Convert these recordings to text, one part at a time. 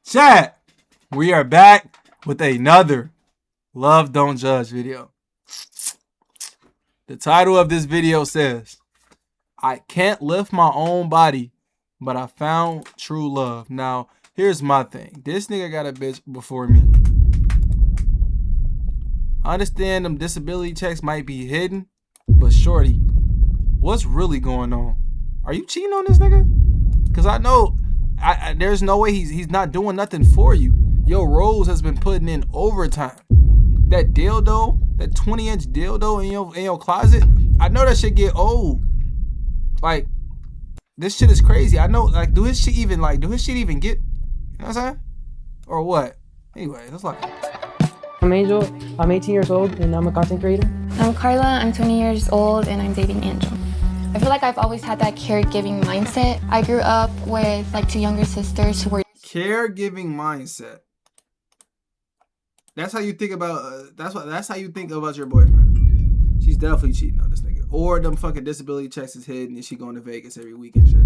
Chat, we are back with another Love Don't Judge video. The title of this video says, I can't lift my own body, but I found true love. Now, here's my thing. This nigga got a bitch before me. I understand them disability checks might be hidden, but shorty, what's really going on? Are you cheating on this nigga? Because I know there's no way he's not doing nothing for you. Yo, Rose has been putting in overtime. That dildo, that 20-inch dildo in your closet, I know that shit get old. Like, this shit is crazy. I know, like, do his shit even get, you know what I'm saying? Or what? Anyway, that's like... I'm Angel, I'm 18 years old, and I'm a content creator. I'm Carla, I'm 20 years old, and I'm dating Angel. I feel like I've always had that caregiving mindset. I grew up with like 2 younger sisters who were... Caregiving mindset. That's how you think about, that's how you think about your boyfriend. She's definitely cheating on this nigga. Or them fucking disability checks is hidden and she going to Vegas every week and shit.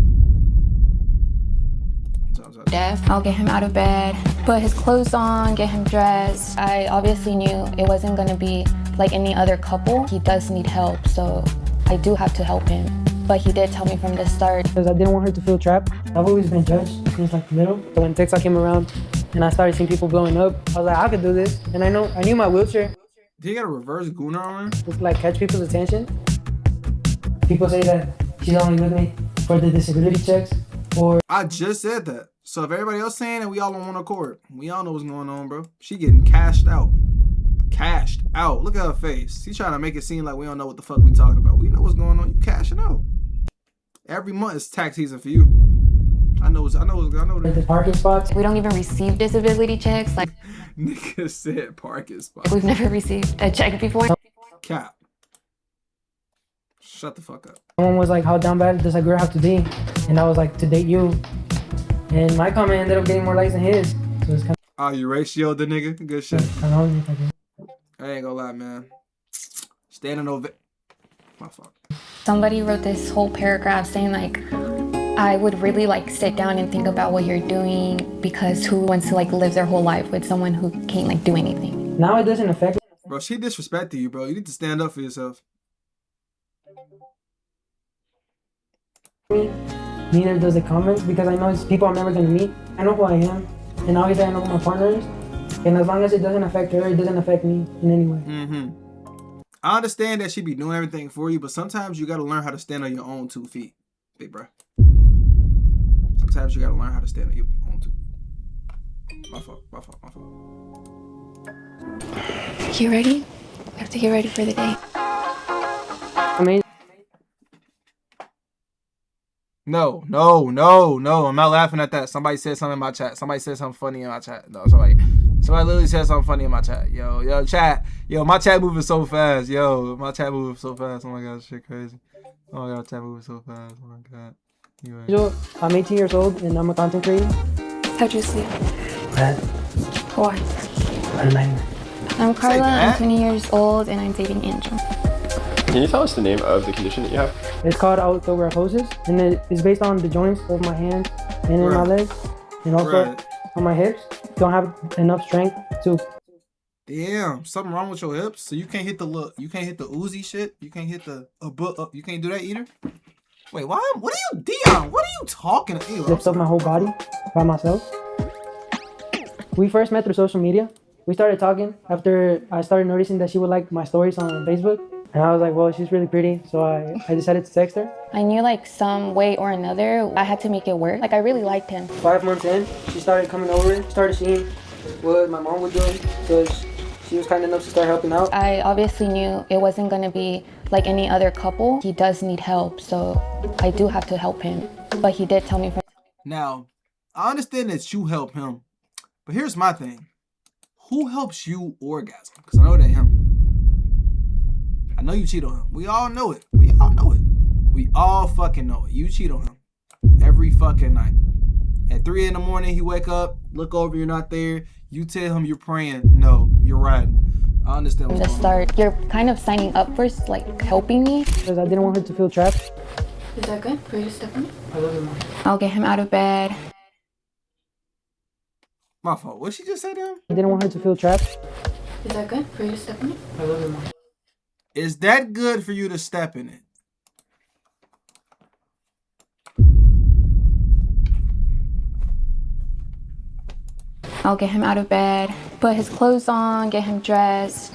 Deaf. I'll get him out of bed, put his clothes on, get him dressed. I obviously knew it wasn't gonna be like any other couple. He does need help, so I do have to help him. But he did tell me from the start. Because I didn't want her to feel trapped. I've always been judged since like little. So when TikTok came around and I started seeing people blowing up, I was like, I could do this. And I knew my wheelchair. Did he got a reverse gooner on him? To like catch people's attention. People say that she's only with me for the disability checks or... I just said that. So if everybody else saying it, we all on one accord. We all know what's going on, bro. She getting cashed out. Cashed out. Look at her face. She's trying to make it seem like we don't know what the fuck we talking about. We know what's going on. You cashing out. Every month is tax season for you. I know. The parking spots. We don't even receive disability checks. Like nigga said parking spots. We've never received a check before. Cap. Shut the fuck up. Someone was like, how down bad does a girl have to be? And I was like, to date you. And my comment ended up getting more likes than his. So it's kind of... Oh, you ratioed the nigga? Good shit. I ain't gonna lie, man. Standing over... My fault. Somebody wrote this whole paragraph saying like, I would really like sit down and think about what you're doing because who wants to like live their whole life with someone who can't like do anything? Now it doesn't affect me. Bro, she disrespected you, bro. You need to stand up for yourself. Neither does the comments because I know it's people I'm never gonna meet. I know who I am, and obviously I know who my partner is. And as long as it doesn't affect her, it doesn't affect me in any way. I understand that she be doing everything for you, but sometimes you gotta learn how to stand on your own 2 feet, big bro. Sometimes you gotta learn how to stand on your own 2 feet. My fault. You ready? We have to get ready for the day. Amazing. No. I'm not laughing at that. Somebody said something in my chat. Somebody said something funny in my chat. No, somebody literally said something funny in my chat. Yo, chat. Yo, my chat moving so fast. Oh my god, this shit crazy. Oh my god, chat moving so fast. Oh my god. Anyway. I'm 18 years old and I'm a content creator. How'd you sleep? Bad. Why? I had a nightmare. I'm Carla, I'm 20 years old and I'm dating Angel. Can you tell us the name of the condition that you have? It's called osteoporosis, and it's based on the joints of my hands and in my legs, and also on my hips. Don't have enough strength to. Damn, something wrong with your hips? So you can't hit the Uzi shit? You can't hit the you can't do that either? Wait, why? What are you, Dion? What are you talking about? Lift up my whole body by myself. We first met through social media. We started talking after I started noticing that she would like my stories on Facebook. And I was like, well, she's really pretty. So I decided to text her. I knew like some way or another, I had to make it work. Like I really liked him. 5 months in, she started coming over, started seeing what my mom was doing. So she was kind enough to start helping out. I obviously knew it wasn't gonna be like any other couple. He does need help, so I do have to help him. But he did tell me from... Now, I understand that you help him, but here's my thing. Who helps you orgasm? Because I know it ain't him. I know you cheat on him. We all know it. We all fucking know it. You cheat on him every fucking night. At 3 in the morning, he wake up, look over, you're not there. You tell him you're praying. No, you're riding. I understand what's From the going on. start, you're kind of signing up for like helping me. Because I didn't want her to feel trapped. Is that good for you to step on? I love her more. I'll get him out of bed. My fault. What she just said to him? He didn't want her to feel trapped. Is that good for you to step in it? A little bit more. Is that good for you to step in it? I'll get him out of bed, put his clothes on, get him dressed,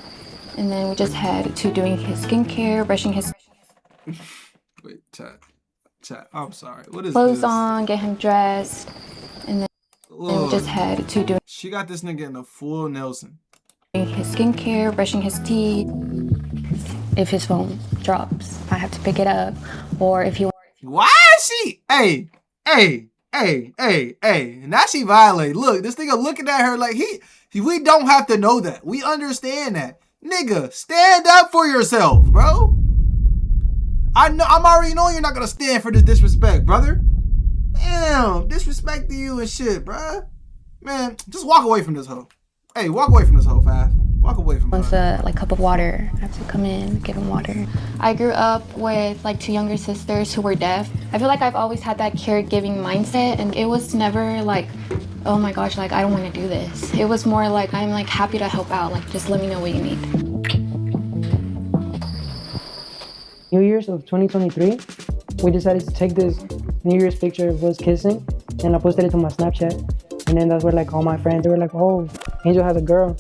and then we just head to doing his skincare, brushing his Wait, chat. I'm sorry. What is clothes this? on, get him dressed, and then we just head to doing She got this nigga in a full Nelson. his skincare, brushing his teeth. If his phone drops, I have to pick it up, or if he Why is she? Hey. Now she violated. Look, this nigga looking at her like we don't have to know that. We understand that. Nigga, stand up for yourself, bro. I'm already knowing you're not gonna stand for this disrespect, brother. Damn, disrespect to you and shit, bruh. Man, just walk away from this hoe. Hey, walk away from this hoe, fast. Walk away from wants her. a cup of water, I have to come in, give him water. I grew up with like 2 younger sisters who were deaf. I feel like I've always had that caregiving mindset, and it was never like, oh my gosh, like I don't want to do this. It was more like, I'm like happy to help out, like just let me know what you need. New Year's of 2023, we decided to take this New Year's picture of us kissing, and I posted it to my Snapchat. And then that's where like all my friends, they were like, oh, Angel has a girl.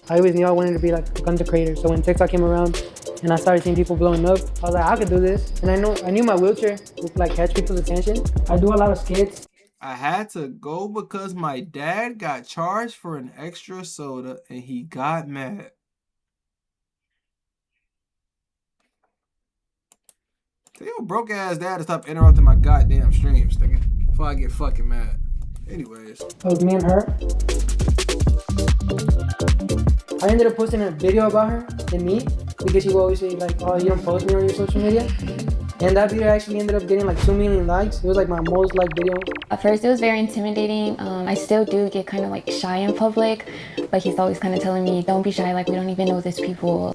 I always knew I wanted to be like a content creator. So when TikTok came around and I started seeing people blowing up, I was like, I could do this. And I knew my wheelchair would like catch people's attention. I do a lot of skits. I had to go because my dad got charged for an extra soda and he got mad. Tell your broke ass dad to stop interrupting my goddamn streams, nigga. Before I get fucking mad. Anyways. It was me and her. I ended up posting a video about her and me because she would always say like, oh, you don't post me on your social media. And that video actually ended up getting like 2 million likes. It was like my most liked video. At first it was very intimidating. I still do get kind of like shy in public, but he's always kind of telling me, don't be shy, like we don't even know these people.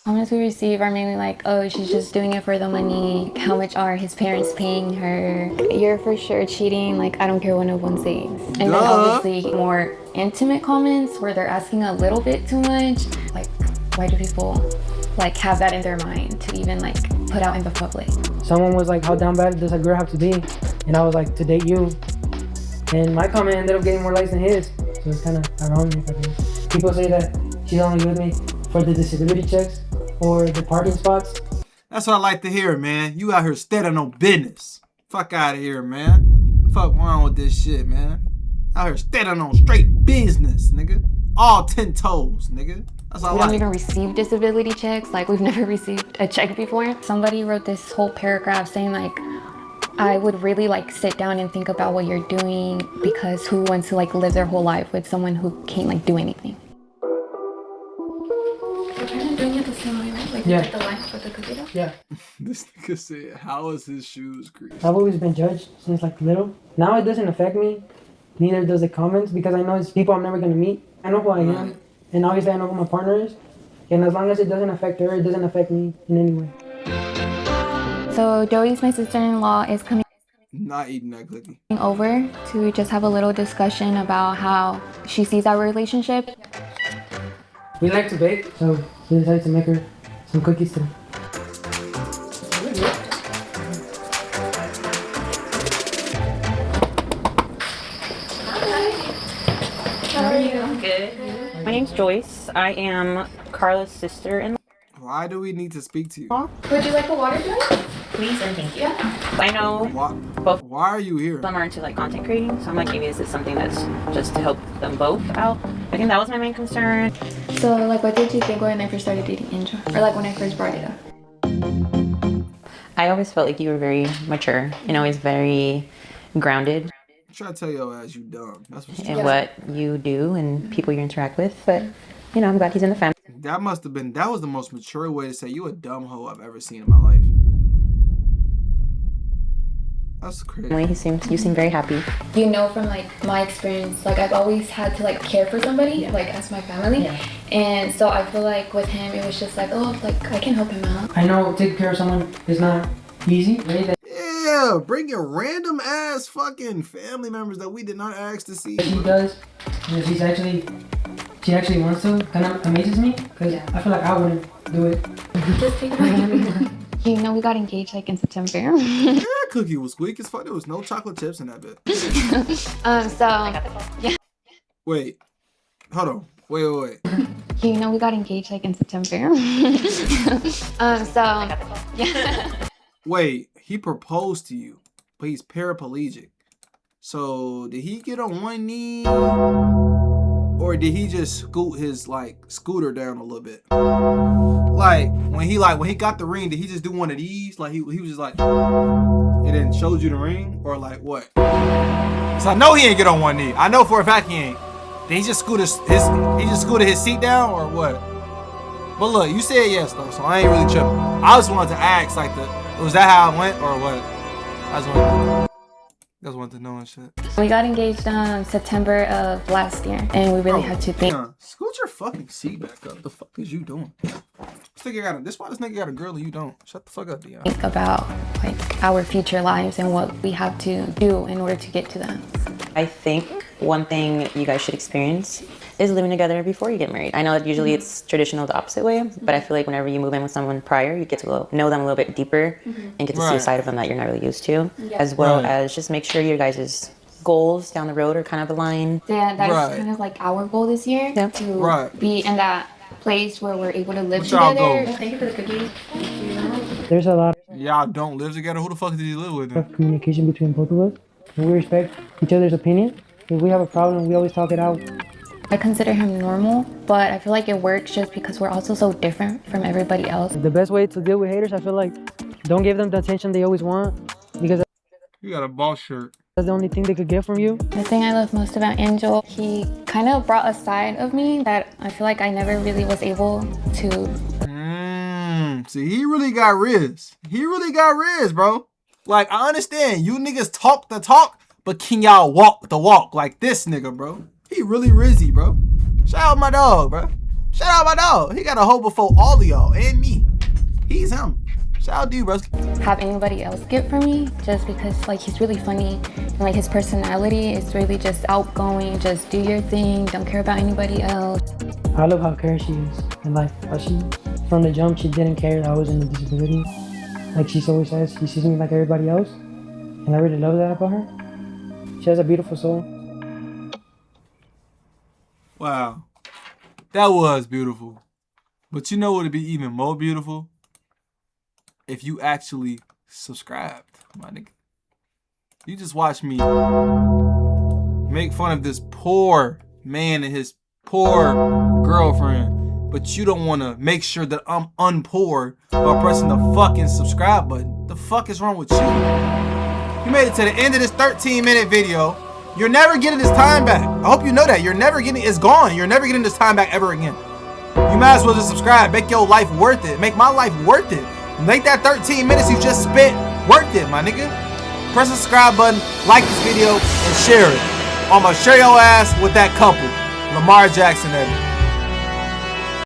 Comments we receive are mainly like, oh, she's just doing it for the money. How much are his parents paying her? You're for sure cheating. Like, I don't care what no one says. And then obviously more intimate comments where they're asking a little bit too much. Like, why do people like have that in their mind to even like put out in the public? Someone was like, how down bad does a girl have to be? And I was like, to date you. And my comment ended up getting more likes than his. So it's kind of ironic, I guess. People say that she's only with me for the disability checks or the parking spots. That's what I like to hear, man. You out here standing on business. Fuck out of here, man. Fuck wrong with this shit, man. Out here standing on straight business, nigga. All 10 toes, nigga. That's all I We like. don't even receive disability checks. Like, we've never received a check before. Somebody wrote this whole paragraph saying like, I would really like sit down and think about what you're doing, because who wants to like live their whole life with someone who can't like do anything? We're kind of doing it the same way, right? Like, Yeah. like the line for the cookie dough? Yeah. This nigga said, how is his shoes greased? I've always been judged since like little. Now it doesn't affect me. Neither does the comments, because I know it's people I'm never gonna meet. I know who I am, and obviously I know who my partner is. And as long as it doesn't affect her, it doesn't affect me in any way. So Joey's my sister-in-law is coming Not eating that cookie. over to just have a little discussion about how she sees our relationship. We like to bake, so we decided to make her some cookies today. How are you? Good. My name's Joyce. I am Carla's sister-in-law. Why do we need to speak to you? Would you like a water glass? Please and thank you. I know both of Why are you here? them are into like content creating, so I'm like, maybe this is something that's just to help them both out. I think that was my main concern. So, like, what did you think when I first started dating Angel? Or, like, when I first brought it up? I always felt like you were very mature and always very grounded I'm trying to tell your ass you dumb. That's what in what you do and people you interact with. But, you know, I'm glad he's in the family. That was the most mature way to say you a dumb hoe I've ever seen in my life. That's crazy. You seem very happy. You know, from, like, my experience, like, I've always had to, like, care for somebody, like, as my family. Yeah. And so I feel like with him, it was just like, oh, like, I can help him out. I know taking care of someone is not easy, right? Ew, Yeah, bringing random ass fucking family members that we did not ask to see. She does, and she actually wants to. Kind of amazes me because I feel like I wouldn't do it. Just take my hand. You know, we got engaged like in September. Yeah, cookie was weak as fuck. There was no chocolate chips in that bit. Yeah. Wait, hold on. Wait. You know, we got engaged like in September. Yeah. Wait, he proposed to you, but he's paraplegic. So did he get on one knee, or did he just scoot his scooter down a little bit? Like when he got the ring, did he just do one of these? Like he was just like, and then showed you the ring, or like what? So I know he ain't get on one knee. I know for a fact he ain't. Did he just scooted his seat down, or what? But look, you said yes though, so I ain't really tripping. I just wanted to ask, was that how it went, or what? I just wanted to know and shit. We got engaged September of last year, and we really had to think Scoot your fucking seat back up. The fuck is you doing? This why this nigga got a girl and you don't. Shut the fuck up, Dion. about like our future lives and what we have to do in order to get to that. I think one thing you guys should experience is living together before you get married. I know that usually it's traditional the opposite way, but I feel like whenever you move in with someone prior, you get to know them a little bit deeper and get to see a side of them that you're not really used to, as well as just make sure your guys' goals down the road are kind of aligned. Yeah, that's kind of like our goal this year, to be in that place where we're able to live together. Thank you for the cookies. There's a lot Y'all don't live together? Who the fuck did you live with? of communication between both of us, and we respect each other's opinion. If we have a problem, we always talk it out. I consider him normal, but I feel like it works just because we're also so different from everybody else. The best way to deal with haters, I feel like, don't give them the attention they always want, because You got a boss shirt. that's the only thing they could get from you. The thing I love most about Angel, he kind of brought a side of me that I feel like I never really was able to. See, he really got Riz. Bro. Like, I understand you niggas talk the talk, but can y'all walk the walk like this nigga, bro? He really Rizzy, bro. Shout out my dog, bro. Shout out my dog. He got a hoe before all of y'all and me. He's him. Shout out to you, bro. Have anybody else get from me just because like he's really funny and like his personality is really just outgoing, just do your thing, don't care about anybody else. I love how caring she is in life. How she, from the jump, she didn't care that I was in a disability. Like she always says, she sees me like everybody else, and I really love that about her. She has a beautiful soul. Wow. That was beautiful. But you know what would be even more beautiful? If you actually subscribed, my nigga. You just watch me make fun of this poor man and his poor girlfriend, but you don't want to make sure that I'm unpoor by pressing the fucking subscribe button. The fuck is wrong with you? You made it to the end of this 13-minute video. You're never getting this time back. I hope you know that. It's gone. You're never getting this time back ever again. You might as well just subscribe. Make your life worth it. Make my life worth it. Make that 13 minutes you just spent worth it, my nigga. Press the subscribe button, like this video, and share it. I'ma share your ass with that couple. Lamar Jackson, Eddie.